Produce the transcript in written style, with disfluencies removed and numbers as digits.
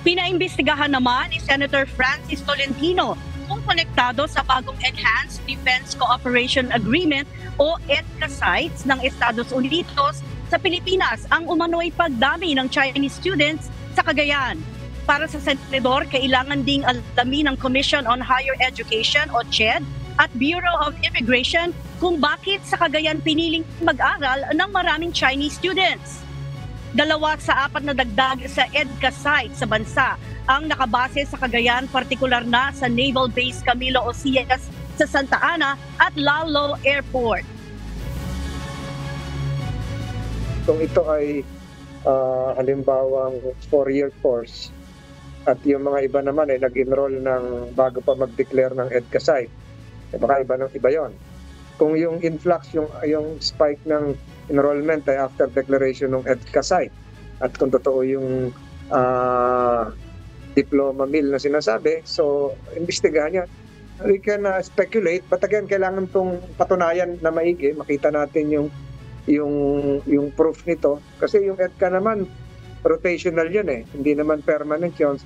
Pinaimbestigahan naman ni Senator Francis Tolentino kung konektado sa bagong Enhanced Defense Cooperation Agreement o EDCA sites ng Estados Unidos sa Pilipinas ang umano'y pagdami ng Chinese students sa Cagayan. Para sa senador, kailangan ding alamin ng Commission on Higher Education o CHED at Bureau of Immigration kung bakit sa Cagayan piniling mag-aral ng maraming Chinese students. 2 sa 4 na dagdag sa EDCA site sa bansa ang nakabase sa Cagayan, partikular na sa Naval Base Camilo Ocias sa Santa Ana at Lalo Airport. Kung ito ay halimbawang 4-year course at yung mga iba naman ay nag-enroll ng bago pa mag-declare ng EDCA site, baka iba yon. Kung yung influx, yung spike ng enrollment ay after declaration ng EDCA site at kung totoo yung diploma mill na sinasabi, so imbestigahan yan. We can speculate, but again, kailangan itong patunayan na maigi, makita natin yung proof nito. Kasi yung EDCA naman, rotational yun eh, hindi naman permanent yun.